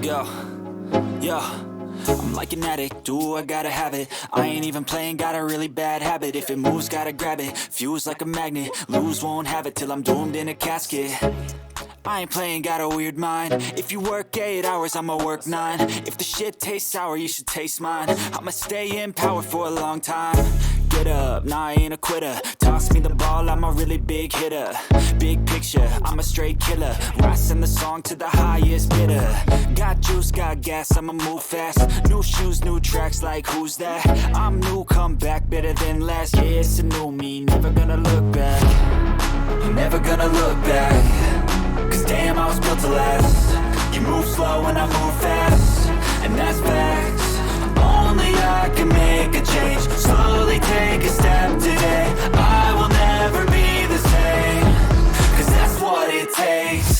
Let's go. Yo, I'm like an addict, do I gotta have it. I ain't even playing, got a really bad habit. If it moves, gotta grab it, fuse like a magnet. Lose, won't have it till I'm doomed in a casket. I ain't playing, got a weird mind. If you work 8 hours, I'ma work 9. If the shit tastes sour, you should taste mine. I'ma stay in power for a long time. Get up, nah, I ain't a quitter. Toss me the ball, I'm a really big hitter. Big picture, I'm a straight killer. Rising the song to the highest bidder. Got juice, got gas, I'ma move fast. New shoes, new tracks, like who's that? I'm new, come back, better than last. Yeah, it's a new me, never gonna look back. Never gonna look back. Cause damn, I was built to last. You move slow and I move fast, and that's facts. Only I can make a change. Slowly take a step today. I will never be the same. Cause that's what it takes.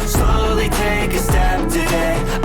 Slowly take a step today.